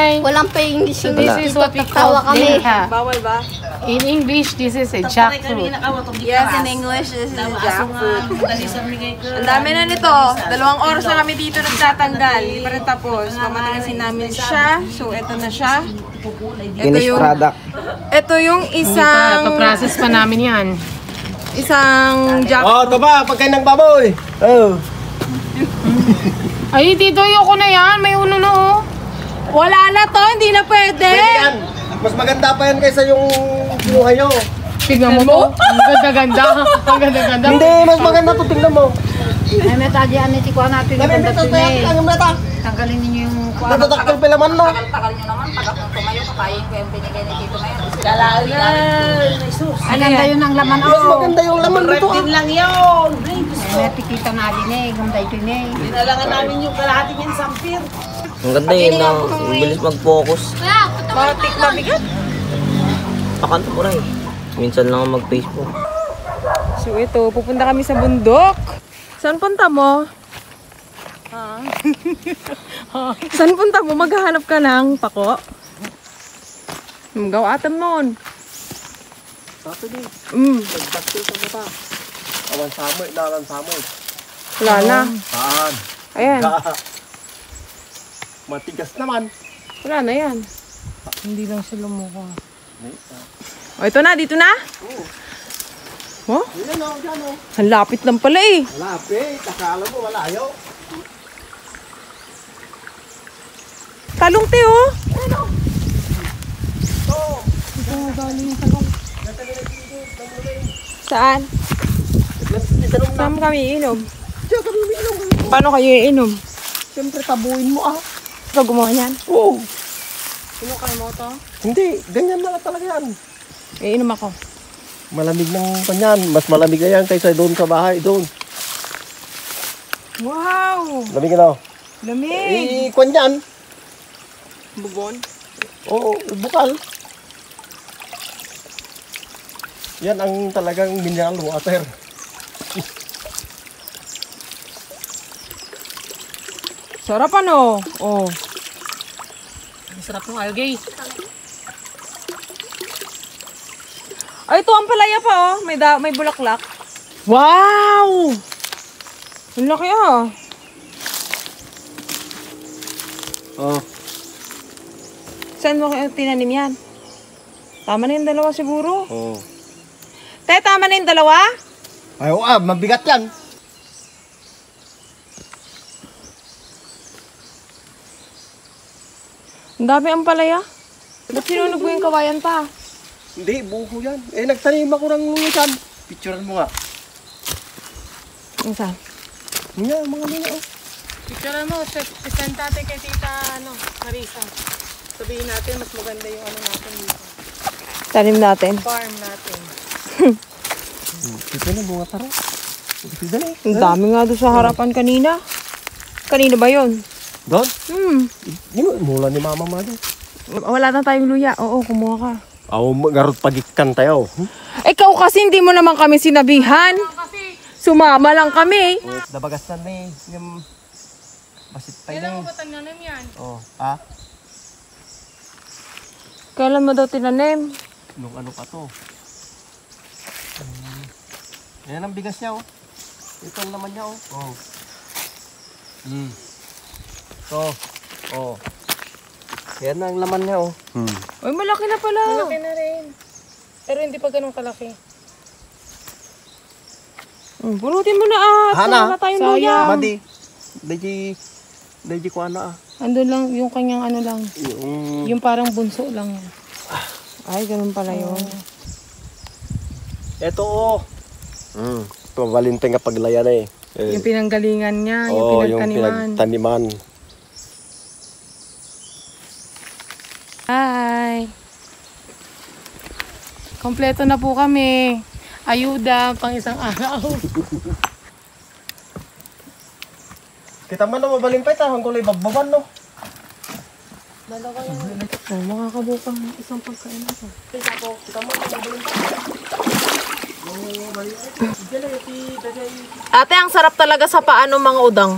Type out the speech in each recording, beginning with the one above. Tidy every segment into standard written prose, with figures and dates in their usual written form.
Hi! Walang pa-English yung This is what we call kami. dinha. Bawal ba? In English, this is a jackfruit. Yes, in English, this is a jackfruit. Ang dami na nito. 2 oras na kami dito nagtatanggal. Hindi pa rin tapos. Mamatagasin namin siya. So, ito na siya. Finished product. Ito yung isang... Paprocess pa namin yan. Isang jackfruit. Oh, ito ba? Pagkain ng baboy. Oh. Ay, tito, ayoko na yan. May uno na, oh. Wala na to, hindi na pwede. Pwede yan. Mas maganda pa yan kaysa yung kinuha nyo. Tignan mo to. Ang ganda-ganda. Ang ganda-ganda. Hindi, mas maganda to. Tingnan mo. Ay, metadya, anitikuha natin yung Dami ganda ito, ang mata. Tanggalin ninyo yung Natatakal pa laman mo. Tagal nyo naman, pag akong tumayo, kakain ko yung binigay ni Tito na yan. Ang ganda yun ang laman. Mas maganda yung laman dito. lang yun. Ay, tikita natin eh. Ganda ito eh. Dinalangan namin yung kalahati niyan sampir. Ang ganda yun na bilis mag-focus. Matik mabigat. Akanto mo rin. Minsan lang ako mag-Facebook. So ito, pupunta kami sa bundok. Saan punta mo? Saan punta mo? Maghahanap ka ng pako? Gawatan mo. Saturday. Mm. Nagdaktil sa mata. Awan samoy, dalan samoy. Wala na. Saan? Ayan. Matigas naman. Wala na yan. Hindi lang siya lumuha. O, ito na. Dito na. Oh, Yan o, dyan o. ang lapit lang pala eh. Malapit. Akala mo, malayo. Talong te oh. Saan? Saan kami iinom? Diyan kami umiinom. Paano kayo iinom? Siyempre, tabuin mo ah. Ikaw gumawa niyan? Oo. Sino kayo mo to? Hindi, ganyan na talaga yan. Iinom ako. Malamig ng kanyan. Mas malamig na yan kaysa doon sa bahay. Doon. Wow! Lamig na. Lamig! Kanyan. Bubon? Oo, bukal. Yan ang talagang mineral water. Sarap ano? Oh. Ang sarap ng algae. Ay, ito ang palaya pa oh. May bulaklak. Wow! Ang laki ah. Oh. Saan mo kayo tinanim yan? Tama na yung 2 siguro. Oh. Te, tama na yung 2? Ay, mabigat yan. Ang dami ang palaya. Ba't sinunog mo yung kawayan pa? Hindi, buho yan. Eh, nagtanim ako ng lumisan. Picturean mo nga. Ang saan? Nga, mga luna oh. Picture mo, send natin kay Tita Marisa. Sabihin natin, mas maganda yung ano natin dito. Tanim natin. Farm natin. Ito na, bunga tara. Dali. Ang dami nga doon sa harapan kanina. Kanina ba yun? Doon? Hmm. Mula ni mama ma doon. Wala na tayong luya. Oo, kumuha ka. Aw, garot pagikan tayo. Ikaw kasi hindi mo naman kami sinabihan. Sumama lang kami. Oh, dabagas na ni. Yung basit tayo Kailan mo na. ba tananim yan? Oh, ha? Kailan mo daw tinanim? Nung ano pa to? Yan ang bigas niya oh. Ito ang laman niya oh. Oh. So, oh. Yan ang laman niya oh. Uy, malaki na pala. Malaki na rin. Pero hindi pa ganun kalaki. Bunutin mo na ah. Hana. Wala tayong luya. Madi. Daji ko ana ah. Andun lang, yung kanyang ano lang. Yung Yung parang bunso lang. Ay, ganun pala yun. ito oh. Pabalinte nga paglaya na eh. Yung pinanggalingan niya, yung Oh, pinagtaniman. pinagtaniman. Hi! Kompleto na po kami. Ayuda, pang isang araw. Kita man na mabalimpay ta, hanggang kulay babbaban no. Oh, makakabukang isang pagkain ako. Ate, ang sarap talaga sa paano mga udang.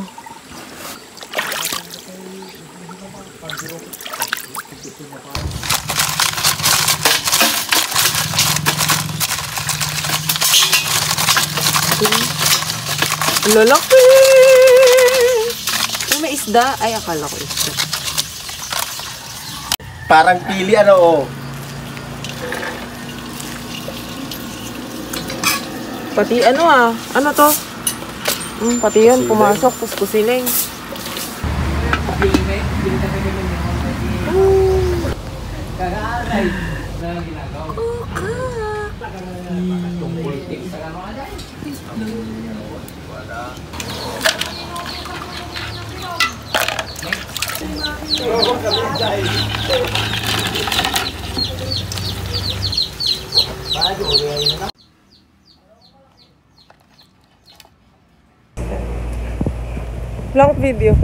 Lalaki! May isda? Ay, akala ko isda. Parang pili ano oh. Pati ano ano to? Pati yan, pumasok, puspusiling. Long video.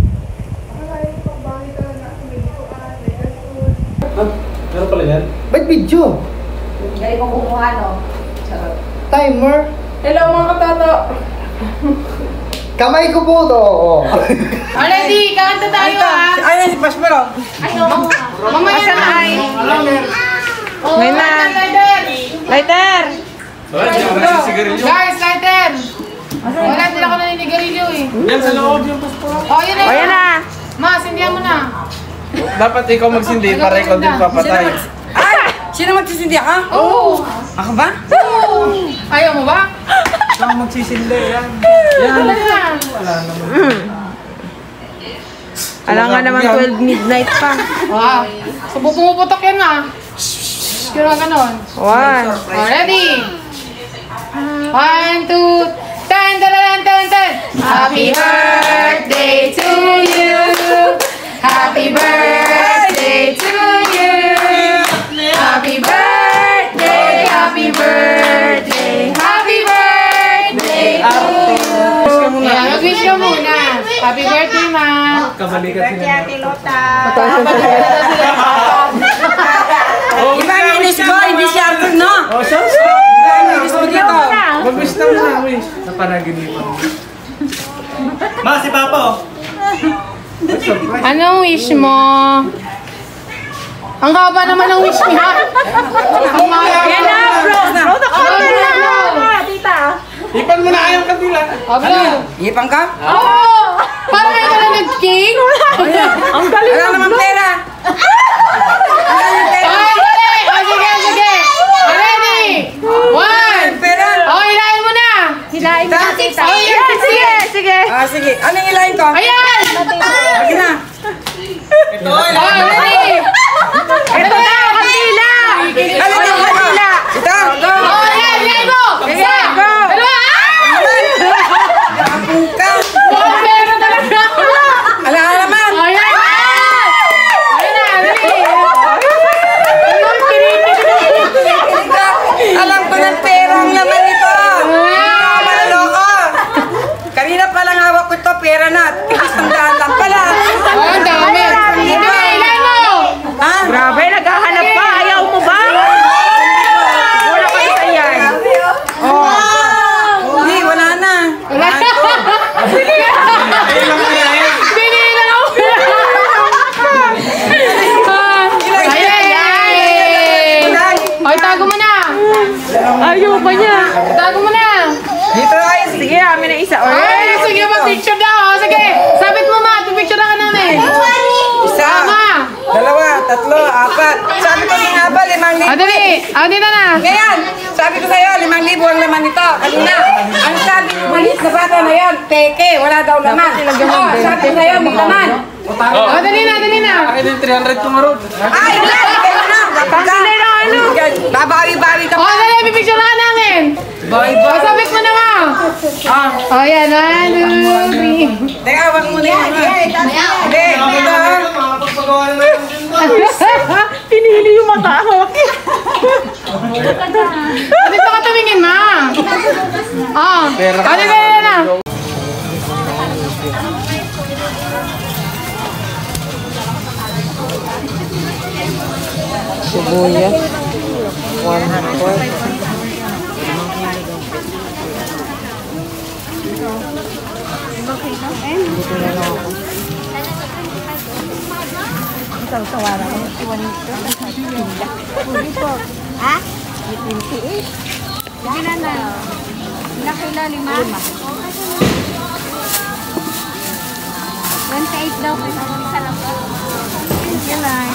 Meron pala yan? Ba't video? Dali kong kumuha, no? Charot. Timer? Hello mga katato! Kamay ko po to. Already, kakanta tayo Ay, si Paspero. Mamaya na. Ngayon na. Lighter! Guys, lighter! Wala, din ako naninigarilyo eh. Yan sa loob yung Paspero. Oh, yun O, yan na. Ma, sindihan mo na. Dapat ikaw magsindi para ikaw din papatay. Sino magsisindi ka? Oo. Ako ba? Oo. Ayaw mo ba? Ikaw magsisindi yan. Wala na. Alam nga naman 12 midnight pa. Wow. So, pumuputok yan ah. Kira ganon. One. Oh, ready? 1, 2, 10, 10. Happy birthday to you. Happy birthday to you. Happy birthday, happy birthday, happy birthday to you. Ayan, mag-wish ka muna. Happy birthday, ma. Kabalikat sila. Inis ko, hindi siya Arthur, no? Oh, siya? Inis mo dito. Mag-wish na muna, wish. Sa panaginipan. Ma, si Papa. Anong wish mo? Ang haba naman ng wish niya. Ang mahaba. Yan na, bro. Ipan mo na kayong kandila. Ablo. Ipan ka? Oo! Parang may ka na nag-king? Ang galing na naman pera. Ay, dali! O, sige. Ready? 1. Pera. O, hilahin mo na. Hilahin mo na, tita. Sige. Sige. Anong ilahin ko? Ayan! Sige na. O, ready? Ito na, kandila. Ano na kandila? Ito. O, ayan, hilahin mo. Isa, dalawa. Kapong ka. Mukhang pera talaga. Ala naman. O, ayan. Ayan na, ready? Alam ko ng pera ang laman nito. Maloloko. Kanina pa lang hawak ko ito, pera na. Isang lang pala. O, ang dami. Hilahin mo. Ha? Grabe, naghahanap pa. Ayaw mo ba? Wala ka isa yan. Oh. Hindi, wala na. Wala. Binila ako. Ayan. O, tago mo na. Ayaw pa niya. Tago mo na. Dito ay, sige, amin na isa. Ay, sige, mag-picture daw. Sige, sabit mo ma. Picture na ka namin. Isa. Tama. Dalawa, tatlo, apat. Sabi ko nga ba, 5,000. Dali. Dito na. Ngayon, sabi ko sa'yo, 5,000 ang laman nito. Kanina, ang sabi, maliit na bata na yan, peke, wala daw laman. Sabi ko sa'yo, may laman. Dali na. Akin yung 300 tumarod. Ay, wala, kayo na. Pangkali na ano. Babawi-bawi ka pa. Dali, pipicture na ka namin. Sabit mo na ma. Yan. 1, 2, 3. Teka, wag mo na yan. Hindi, dito ha. Pinili yung mata ko. Dito ka tumingin, ma. Dali na. Sibuyas. 1/4. Dito na lang ako. Sawara ko. Iwan ito. Puli po. Ha? 28. Sige na na. Nakila 5. 28 daw. Isa lang po. Sige lang.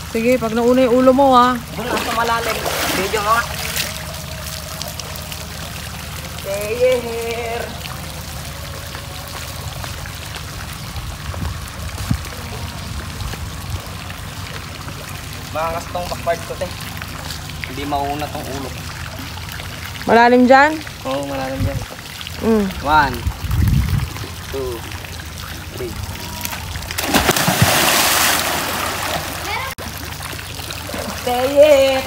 Sige, pag nauna yung ulo mo ha. Doon lang sa malalim. Video mo nga. Stay here. Maangas tong backpart ko, te. Hindi mauna tong ulo. Malalim dyan? Oo, malalim dyan. 1, 2, 3. Stay here.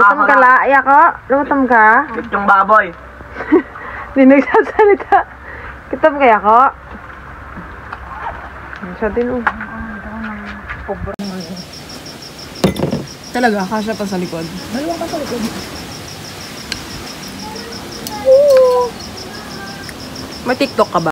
Lutam ka la, ko. Lutam ka. Yung baboy. Hindi nagsasalita. Kitam kaya ko. Siya din Talaga, kasya pa sa likod. Dalawa ka sa likod. May TikTok ka ba?